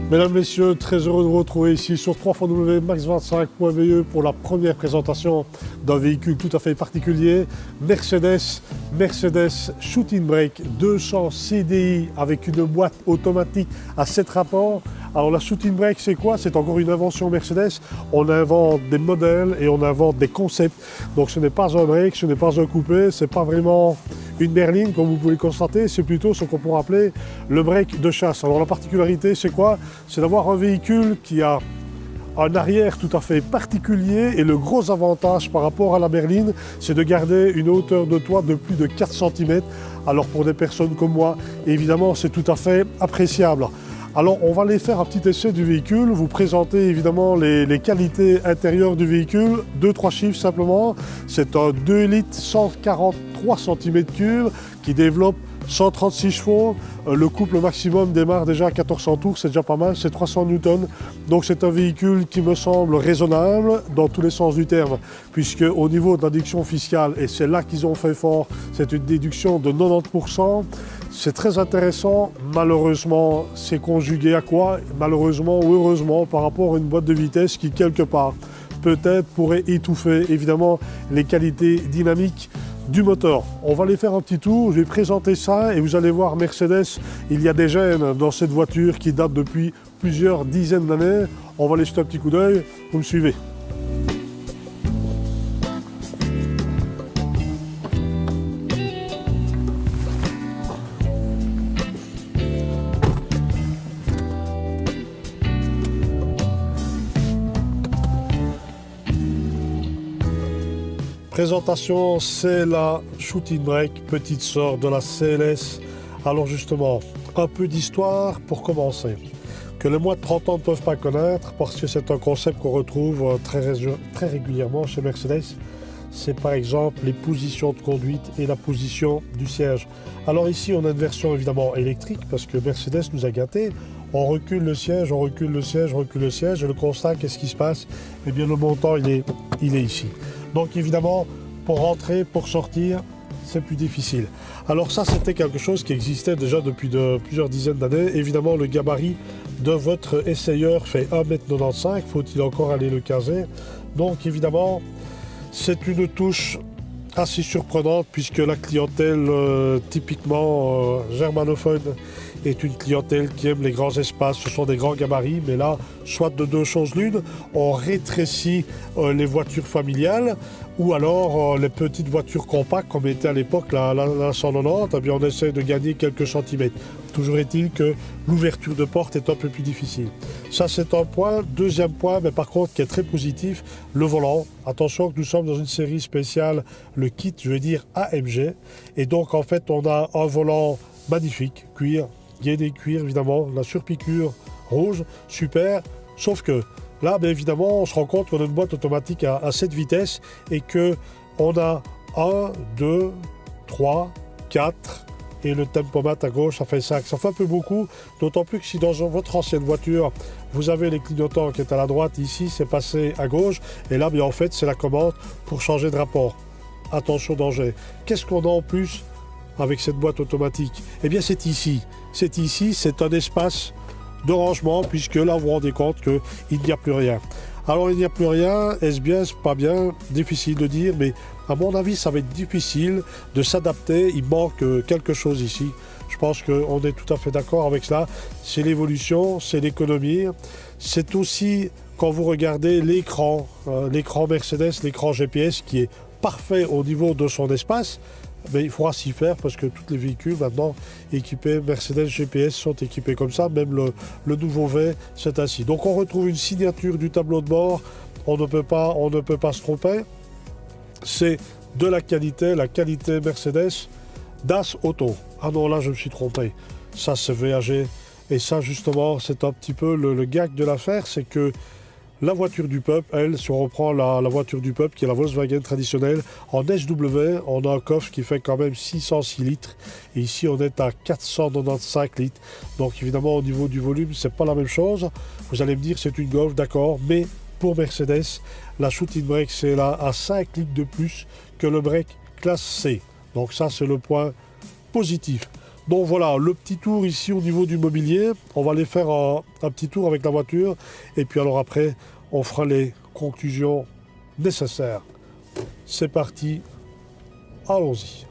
Mesdames, Messieurs, très heureux de vous retrouver ici sur www.max25.be pour la première présentation d'un véhicule tout à fait particulier. Mercedes Shooting Brake 200 CDI avec une boîte automatique à 7 rapports. Alors la Shooting Brake, c'est quoi? C'est encore une invention Mercedes. On invente des modèles et on invente des concepts. Donc ce n'est pas un break, ce n'est pas un coupé, c'est pas vraiment une berline comme vous pouvez le constater, c'est plutôt ce qu'on pourrait appeler le break de chasse. Alors la particularité, c'est quoi? C'est d'avoir un véhicule qui a un arrière tout à fait particulier et le gros avantage par rapport à la berline, c'est de garder une hauteur de toit de plus de 4 cm. Alors pour des personnes comme moi, évidemment, c'est tout à fait appréciable. Alors on va aller faire un petit essai du véhicule, vous présenter évidemment les qualités intérieures du véhicule, 2-3 chiffres simplement. C'est un 2 litres 143 cm3 qui développe 136 chevaux, le couple maximum démarre déjà à 1400 tours, c'est déjà pas mal, c'est 300 Newton. Donc c'est un véhicule qui me semble raisonnable dans tous les sens du terme, puisque au niveau de la déduction fiscale, et c'est là qu'ils ont fait fort, c'est une déduction de 90%. C'est très intéressant, malheureusement, c'est conjugué à quoi? Malheureusement ou heureusement par rapport à une boîte de vitesse qui quelque part peut-être pourrait étouffer évidemment les qualités dynamiques du moteur. On va aller faire un petit tour, je vais présenter ça et vous allez voir Mercedes, il y a des gènes dans cette voiture qui datent depuis plusieurs dizaines d'années. On va aller jeter un petit coup d'œil, vous me suivez. Présentation, c'est la Shooting Brake, petite sœur de la CLS. Alors justement, un peu d'histoire pour commencer, que les moins de 30 ans ne peuvent pas connaître, parce que c'est un concept qu'on retrouve très régulièrement chez Mercedes. C'est par exemple les positions de conduite et la position du siège. Alors ici, on a une version évidemment électrique, parce que Mercedes nous a gâtés. On recule le siège, on recule le siège, on recule le siège, et le constat, qu'est-ce qui se passe? Eh bien, le montant, il est ici. Donc évidemment, pour rentrer, pour sortir, c'est plus difficile. Alors ça, c'était quelque chose qui existait déjà depuis plusieurs dizaines d'années. Évidemment, le gabarit de votre essayeur fait 1,95 m, faut-il encore aller le caser. Donc évidemment, c'est une touche assez surprenante puisque la clientèle typiquement germanophone est une clientèle qui aime les grands espaces, ce sont des grands gabarits, mais là, soit de deux choses l'une, on rétrécit les voitures familiales, ou alors les petites voitures compactes, comme était à l'époque la 190, eh bien on essaie de gagner quelques centimètres. Toujours est-il que l'ouverture de porte est un peu plus difficile. Ça c'est un point. Deuxième point, mais par contre qui est très positif, le volant. Attention que nous sommes dans une série spéciale, le kit, je veux dire AMG, et donc en fait on a un volant magnifique, cuir, gainé cuir évidemment, la surpiqûre rouge, super, sauf que là, bien évidemment, on se rend compte qu'on a une boîte automatique à 7 vitesses et qu'on a 1, 2, 3, 4 et le tempomat à gauche, ça fait 5. Ça fait un peu beaucoup, d'autant plus que si dans votre ancienne voiture, vous avez les clignotants qui est à la droite, ici, c'est passé à gauche. Et là, bien en fait, c'est la commande pour changer de rapport. Attention, danger. Qu'est-ce qu'on a en plus avec cette boîte automatique? Eh bien, c'est ici. C'est ici, c'est un espace de rangement, puisque là, vous vous rendez compte qu'il n'y a plus rien. Alors, il n'y a plus rien, est-ce bien, c'est pas bien, difficile de dire, mais à mon avis, ça va être difficile de s'adapter. Il manque quelque chose ici. Je pense qu'on est tout à fait d'accord avec cela. C'est l'évolution, c'est l'économie. C'est aussi, quand vous regardez l'écran Mercedes, l'écran GPS, qui est parfait au niveau de son espace. Mais il faudra s'y faire parce que tous les véhicules maintenant équipés Mercedes GPS sont équipés comme ça, même le nouveau V c'est ainsi. Donc on retrouve une signature du tableau de bord, on ne peut pas se tromper. C'est de la qualité Mercedes DAS Auto. Ah non, là je me suis trompé, ça c'est VAG. Et ça justement c'est un petit peu le gag de l'affaire, c'est que la voiture du peuple, elle, si on reprend la voiture du peuple, qui est la Volkswagen traditionnelle, en SW, on a un coffre qui fait quand même 606 litres. Et ici, on est à 495 litres. Donc évidemment, au niveau du volume, c'est pas la même chose. Vous allez me dire, c'est une Golf, d'accord. Mais pour Mercedes, la Shooting Brake, c'est là à 5 litres de plus que le break classe C. Donc ça, c'est le point positif. Donc voilà, le petit tour ici au niveau du mobilier. On va aller faire un petit tour avec la voiture. Et puis alors après, on fera les conclusions nécessaires. C'est parti, allons-y.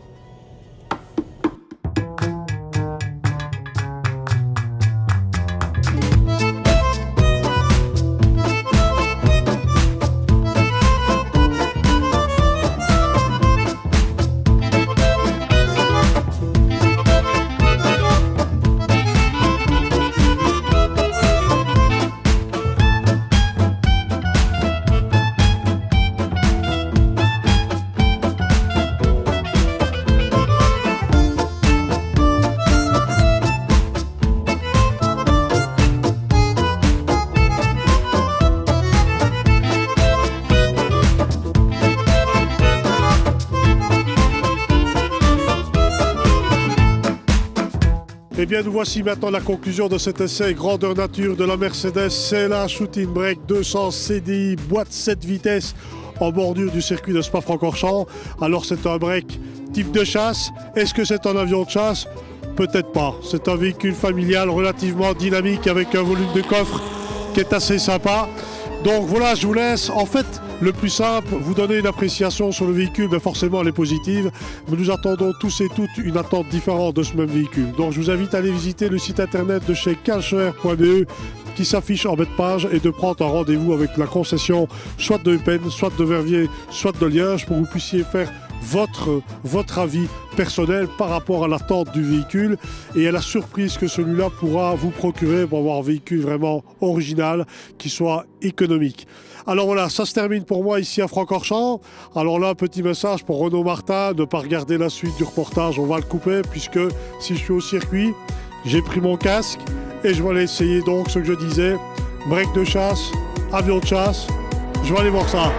Eh bien, nous voici maintenant la conclusion de cet essai grandeur nature de la Mercedes CLA Shooting Brake 200 CDI boîte 7 vitesses en bordure du circuit de Spa-Francorchamps. Alors, c'est un break type de chasse. Est-ce que c'est un avion de chasse? Peut-être pas. C'est un véhicule familial relativement dynamique avec un volume de coffre qui est assez sympa. Donc voilà, je vous laisse. En fait, le plus simple, vous donner une appréciation sur le véhicule, mais forcément elle est positive. Mais nous attendons tous et toutes une attente différente de ce même véhicule. Donc je vous invite à aller visiter le site internet de chez calcher.be qui s'affiche en bas de page et de prendre un rendez-vous avec la concession soit de Eupen, soit de Verviers, soit de Liège pour que vous puissiez faire votre avis personnel par rapport à l'attente du véhicule et à la surprise que celui-là pourra vous procurer pour avoir un véhicule vraiment original qui soit économique. Alors voilà, ça se termine pour moi ici à Francorchamps. Alors là, un petit message pour Renaud Martin, ne pas regarder la suite du reportage, on va le couper puisque si je suis au circuit, j'ai pris mon casque et je vais aller essayer donc ce que je disais, break de chasse, avion de chasse, je vais aller voir ça.